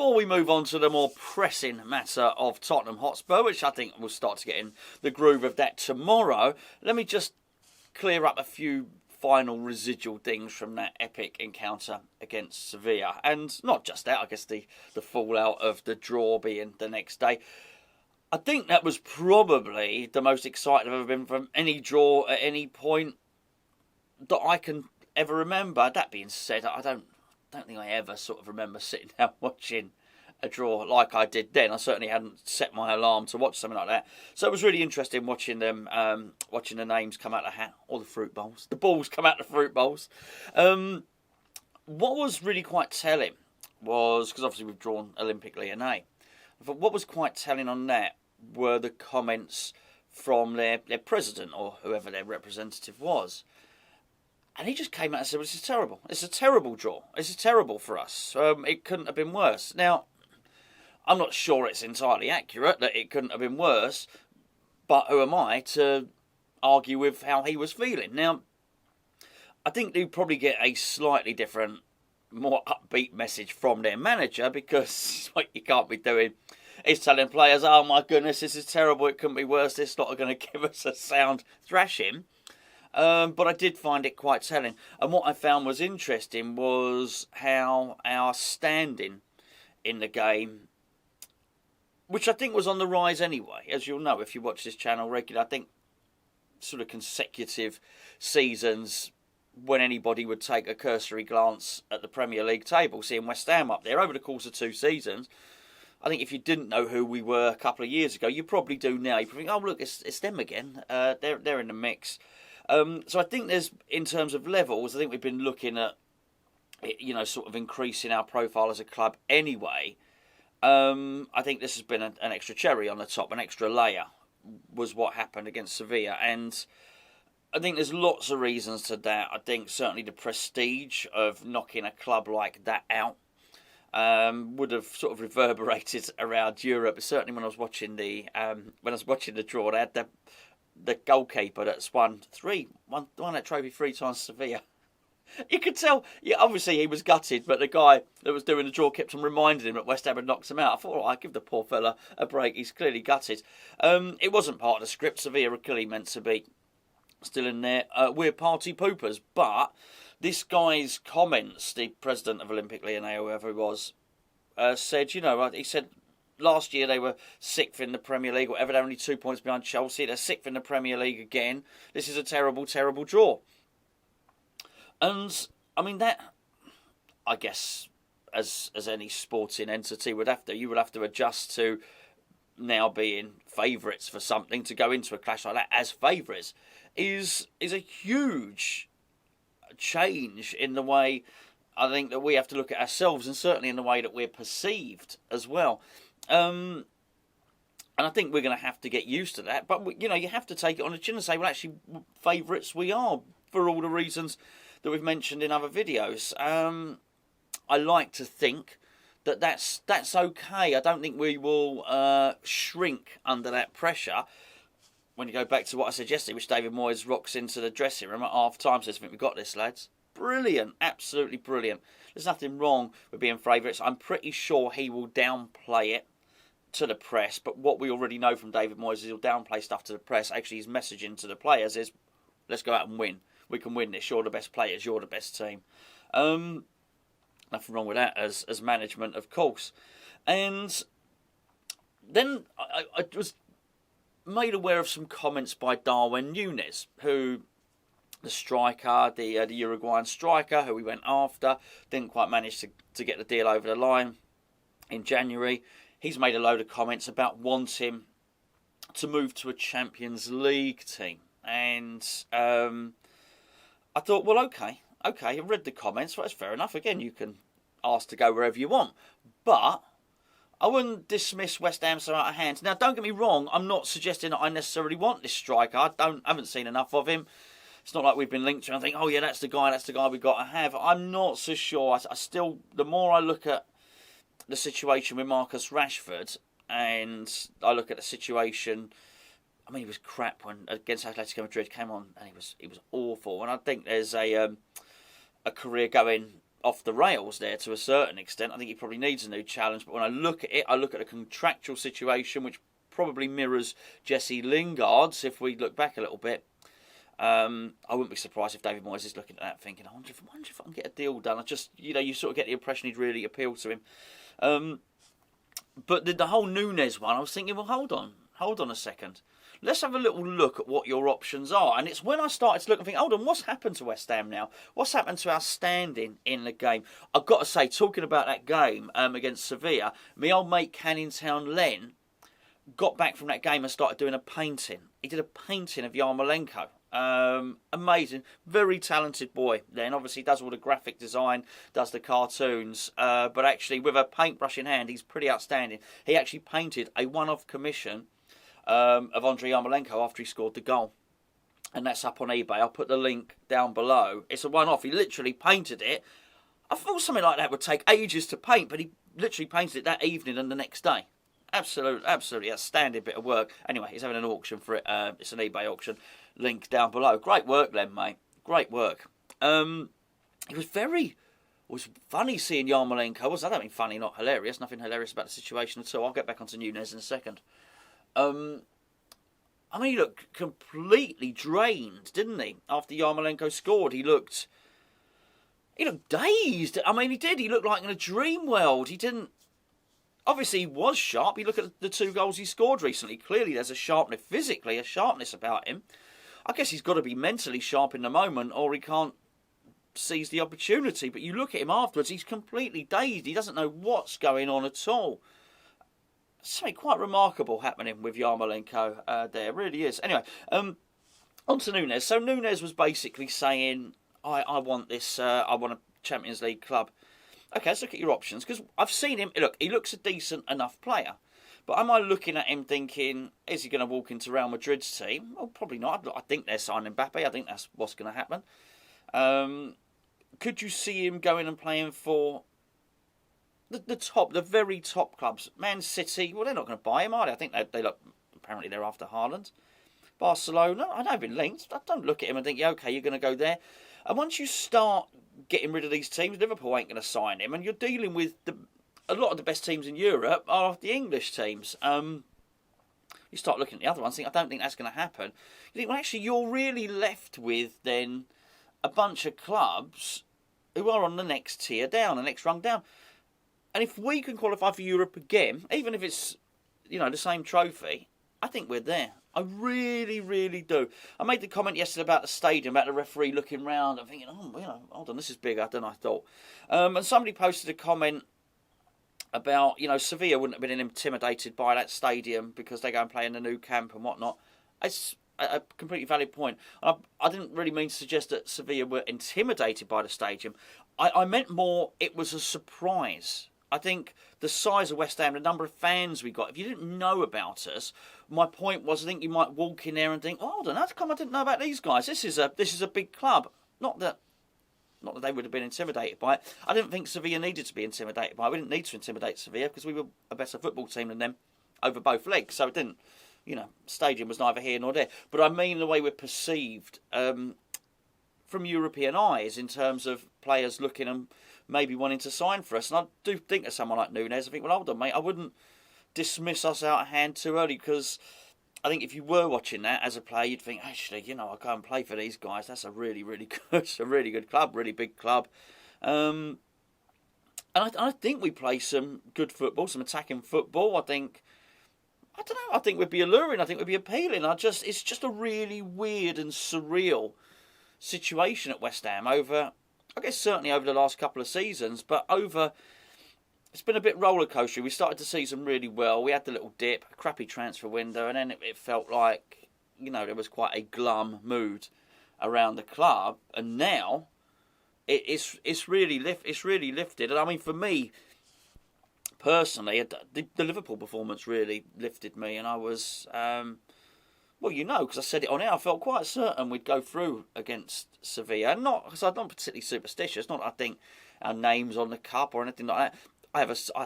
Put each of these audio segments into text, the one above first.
before we move on to the more pressing matter of Tottenham Hotspur, which I think we'll start to get in the groove of that tomorrow, let me just clear up a few final residual things from that epic encounter against Sevilla. And not just that, I guess the fallout of the draw being the next day. I think that was probably the most excited I've ever been from any draw at any point that I can ever remember. That being said, I don't think I ever sort of remember sitting down watching a draw like I did then. I certainly hadn't set my alarm to watch something like that. So it was really interesting watching them, watching the names come out of the hat, or the fruit bowls. The balls come out of the fruit bowls. What was really quite telling was, because obviously we've drawn Olympique Lyonnais, but what was quite telling on that were the comments from their president, or whoever their representative was. And he just came out and said, well, this is terrible. It's a terrible draw. This is terrible for us. It couldn't have been worse. Now, I'm not sure it's entirely accurate that it couldn't have been worse, but who am I to argue with how he was feeling? Now, I think they'd probably get a slightly different, more upbeat message from their manager, because what you can't be doing is telling players, oh my goodness, this is terrible, it couldn't be worse, this lot are going to give us a sound thrashing. But I did find it quite telling. And what I found was interesting was how our standing in the game, which I think was on the rise anyway, as you'll know if you watch this channel regularly, I think sort of consecutive seasons when anybody would take a cursory glance at the Premier League table, seeing West Ham up there over the course of 2 seasons, I think if you didn't know who we were a couple of years ago, you probably do now. You probably think, oh look, it's them again. They're in the mix. So I think there's, in terms of levels, I think we've been looking at, sort of increasing our profile as a club anyway. I think this has been an extra cherry on the top, an extra layer, was what happened against Sevilla. And I think there's lots of reasons to that. I think certainly the prestige of knocking a club like that out would have sort of reverberated around Europe. Certainly when I was watching the draw, they had the goalkeeper that's won that trophy 3 times, Sevilla. You could tell, obviously he was gutted, but the guy that was doing the draw kept on reminding him that West Ham had knocked him out. I thought, I'd give the poor fella a break. He's clearly gutted. It wasn't part of the script. Sevilla are clearly meant to be still in there. We're party poopers, but this guy's comments, the president of Olympique Lyonnais, whoever he was, said, he said, last year they were 6th in the Premier League, whatever, they're only 2 points behind Chelsea. They're 6th in the Premier League again. This is a terrible, terrible draw. And, I mean, that, I guess, as any sporting entity you would have to adjust to now being favourites for something, to go into a clash like that as favourites, is a huge change in the way I think that we have to look at ourselves, and certainly in the way that we're perceived as well. And I think we're going to have to get used to that. But, you have to take it on the chin and say, well, actually, favourites we are, for all the reasons that we've mentioned in other videos. I like to think that that's okay. I don't think we will shrink under that pressure. When you go back to what I said yesterday, which David Moyes rocks into the dressing room at half-time, says, I think we've got this, lads. Brilliant. Absolutely brilliant. There's nothing wrong with being favourites. I'm pretty sure he will downplay it to the press, but what we already know from David Moyes is he'll downplay stuff to the press. Actually, his messaging to the players is, let's go out and win. We can win this. You're the best players. You're the best team. Nothing wrong with that as management, of course. And then I was made aware of some comments by Darwin Núñez, who, the striker, the Uruguayan striker, who we went after, didn't quite manage to get the deal over the line in January. He's made a load of comments about wanting to move to a Champions League team. And I thought, well, okay, I read the comments, well, that's fair enough. Again, you can ask to go wherever you want. But I wouldn't dismiss West Ham so out of hand. Now, don't get me wrong, I'm not suggesting that I necessarily want this striker. I haven't seen enough of him. It's not like we've been linked to him. I think, oh yeah, that's the guy we've got to have. I'm not so sure. I still, the more I look at the situation with Marcus Rashford, and I look at the situation, I mean, he was crap when against Atletico Madrid, came on and he was awful. And I think there's a career going off the rails there to a certain extent. I think he probably needs a new challenge. But when I look at it, I look at a contractual situation which probably mirrors Jesse Lingard's. If we look back a little bit, I wouldn't be surprised if David Moyes is looking at that thinking, I wonder if I can get a deal done. I just, you sort of get the impression he'd really appeal to him. But the whole Nunes one, I was thinking, well, hold on a second. Let's have a little look at what your options are. And it's when I started to look and think, hold on, what's happened to West Ham now? What's happened to our standing in the game? I've got to say, talking about that game against Sevilla, my old mate Canning Town Len got back from that game and started doing a painting. He did a painting of Yarmolenko. Amazing, very talented boy. Then obviously does all the graphic design, does the cartoons, but actually with a paintbrush in hand, he's pretty outstanding. He actually painted a one-off commission of Andrei Yarmolenko after he scored the goal, and that's up on eBay. I'll put the link down below. It's a one-off. He literally painted it. I thought something like that would take ages to paint, but he literally painted it that evening and the next day. Absolutely outstanding bit of work. Anyway, he's having an auction for it. It's an eBay auction. Link down below. Great work, Len, mate. Great work. It was funny seeing Yarmolenko. I don't mean funny, not hilarious. Nothing hilarious about the situation at all. I'll get back onto Nunes in a second. I mean, he looked completely drained, didn't he? After Yarmolenko scored, he looked dazed. I mean, he did. He looked like in a dream world. He didn't. Obviously, he was sharp. You look at the 2 goals he scored recently. Clearly, there's a sharpness about him. I guess he's got to be mentally sharp in the moment, or he can't seize the opportunity. But you look at him afterwards, he's completely dazed. He doesn't know what's going on at all. Something quite remarkable happening with Yarmolenko there. Really is. Anyway, on to Nunes. So Nunes was basically saying, I want this, I want a Champions League club. Okay, let's look at your options, because I've seen him. Look, he looks a decent enough player. But am I looking at him thinking, is he going to walk into Real Madrid's team? Well, probably not. I think they're signing Mbappe. I think that's what's going to happen. Could you see him going and playing for the very top clubs? Man City, well, they're not going to buy him, are they? I think they look, apparently they're after Haaland. Barcelona, I know been linked. I don't look at him and think, yeah, okay, you're going to go there. And once you start getting rid of these teams, Liverpool ain't going to sign him, and you're dealing with a lot of the best teams in Europe are the English teams. You start looking at the other ones, think, I don't think that's going to happen. You think, well, actually, you're really left with then a bunch of clubs who are on the next tier down, the next rung down. And if we can qualify for Europe again, even if it's the same trophy, I think we're there. I really, really do. I made the comment yesterday about the stadium, about the referee looking round and thinking, hold on, this is bigger than I thought. And somebody posted a comment about, Sevilla wouldn't have been intimidated by that stadium because they go and play in the new camp and whatnot. It's a completely valid point. I didn't really mean to suggest that Sevilla were intimidated by the stadium. I meant more, it was a surprise. I think the size of West Ham, the number of fans we got, if you didn't know about us, my point was I think you might walk in there and think, hold on, how come I didn't know about these guys? This is a big club. Not that they would have been intimidated by it. I didn't think Sevilla needed to be intimidated by it. We didn't need to intimidate Sevilla because we were a better football team than them over both legs. So it didn't, stadium was neither here nor there. But I mean the way we're perceived from European eyes in terms of players looking and maybe wanting to sign for us. And I do think of someone like Nunes. I think, well, hold on, mate. I wouldn't dismiss us out of hand too early, because I think if you were watching that as a player, you'd think, actually, I'll go and play for these guys. That's a really, really good club, really big club. And I think we play some good football, some attacking football. I don't know. I think we'd be alluring. I think we'd be appealing. It's just a really weird and surreal situation at West Ham over, I guess certainly over the last couple of seasons, but it's been a bit roller coaster. We started the season really well. We had the little dip, a crappy transfer window, and then it felt like, there was quite a glum mood around the club. And now it's really lifted. And I mean, for me personally, the Liverpool performance really lifted me, and I was because I said it on air, I felt quite certain we'd go through against Sevilla. Not because I'm not particularly superstitious. Not that I think our name's on the cup or anything like that. I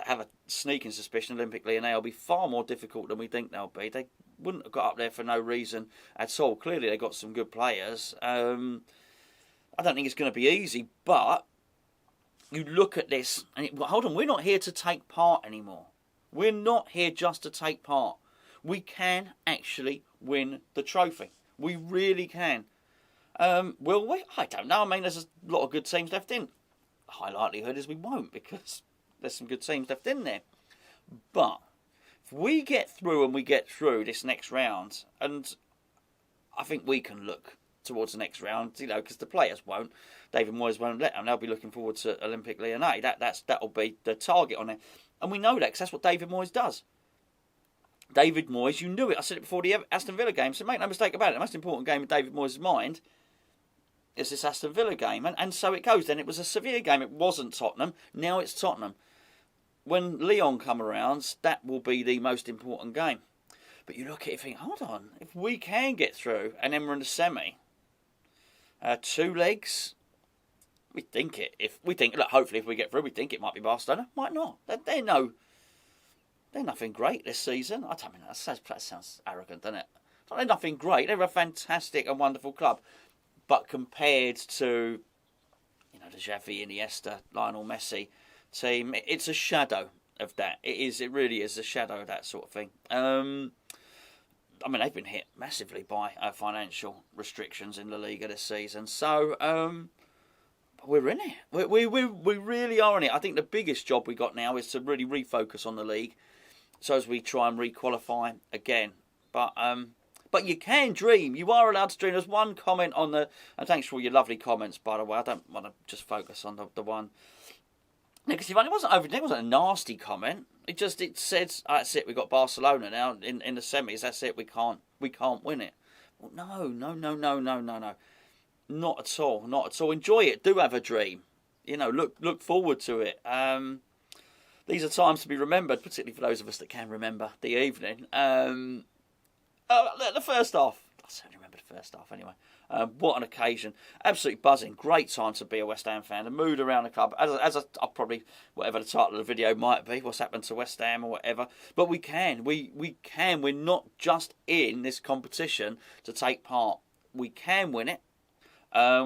have a sneaking suspicion Olympic Lyonnais will be far more difficult than we think they'll be. They wouldn't have got up there for no reason at all. Clearly, they got some good players. I don't think it's going to be easy, but you look at this, and hold on, we're not here to take part anymore. We're not here just to take part. We can actually win the trophy. We really can. Will we? I don't know. I mean, there's a lot of good teams left in. High likelihood is we won't, because there's some good teams left in there. But if we get through and we get through this next round, and I think we can look towards the next round, because the players won't. David Moyes won't let them. They'll be looking forward to Olympique Lyonnais. That'll be the target on it. And we know that because that's what David Moyes does. David Moyes, you knew it. I said it before the Aston Villa game, so make no mistake about it. The most important game in David Moyes' mind is this Aston Villa game. And so it goes. Then it was a Sevilla game. It wasn't Tottenham. Now it's Tottenham. When Lyon come around, that will be the most important game. But you look at it and think, hold on, if we can get through and then we're in the semi, 2 legs, we think it. Look, hopefully if we get through, we think it might be Barcelona. Might not. They're nothing great this season. I don't mean that sounds arrogant, doesn't it? They're nothing great. They're a fantastic and wonderful club. But compared to, the Xavi, Iniesta, Lionel Messi team, it's a shadow of that. It really is a shadow of that sort of thing. I mean, they've been hit massively by financial restrictions in La Liga this season. So, we're in it. We really are in it. I think the biggest job we got now is to really refocus on the league, so as we try and re-qualify again. But you can dream. You are allowed to dream. There's one comment on the... And thanks for all your lovely comments, by the way. I don't want to just focus on the one... Because it wasn't a nasty comment. It said, that's it, we got Barcelona now in the semis. That's it, we can't win it. Well, no. Not at all. Enjoy it. Do have a dream. Look forward to it. These are times to be remembered, particularly for those of us that can remember the evening. The first half. I certainly remember the first half anyway. What an occasion. Absolutely buzzing. Great time to be a West Ham fan. The mood around the club, I'll probably, whatever the title of the video might be, what's happened to West Ham or whatever. But we can. We can. We're not just in this competition to take part. We can win it.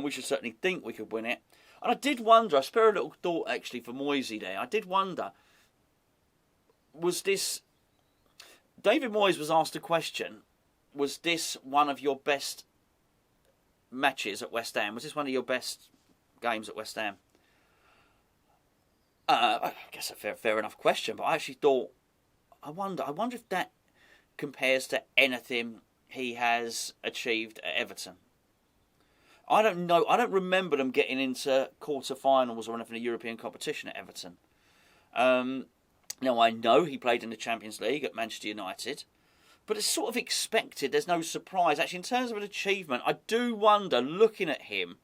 We should certainly think we could win it. And I did wonder, I spare a little thought actually for Moyesy there. I did wonder, was this... David Moyes was asked a question, was this one of your best matches at West Ham? Was this one of your best games at West Ham? I guess a fair enough question, but I actually thought, I wonder if that compares to anything he has achieved at Everton. I don't know. I don't remember them getting into quarter-finals or anything in a European competition at Everton. Now, I know he played in the Champions League at Manchester United, but it's sort of expected. There's no surprise. Actually, in terms of an achievement, I do wonder, looking at him,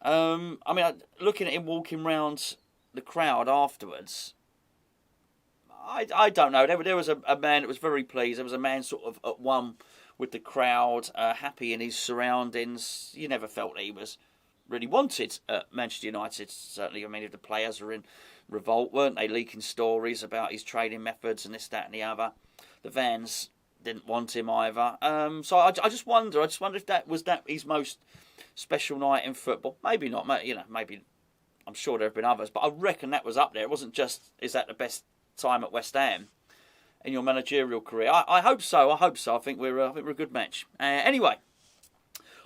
looking at him walking round the crowd afterwards, I don't know. There was a man that was very pleased. There was a man sort of at one with the crowd, happy in his surroundings. You never felt he was really wanted at Manchester United. Certainly, I mean, if the players were in revolt, weren't they, leaking stories about his training methods and this, that and the other. The Vans didn't want him either. So I just wonder if that was his most special night in football. Maybe not. Maybe I'm sure there have been others, but I reckon that was up there. It wasn't just, is that the best time at West Ham in your managerial career? I hope so. I think we're a good match. Anyway,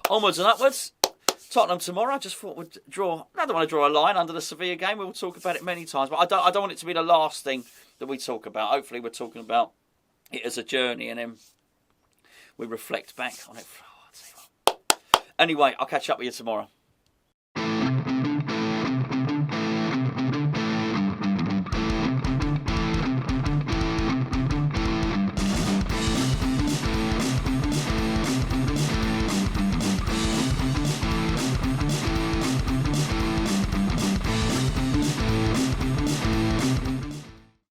onwards and upwards. Tottenham tomorrow. I just thought we'd draw. I don't want to draw a line under the Sevilla game. We'll talk about it many times, but I don't want it to be the last thing that we talk about. Hopefully, we're talking about it as a journey, and then we reflect back on it. Anyway, I'll catch up with you tomorrow.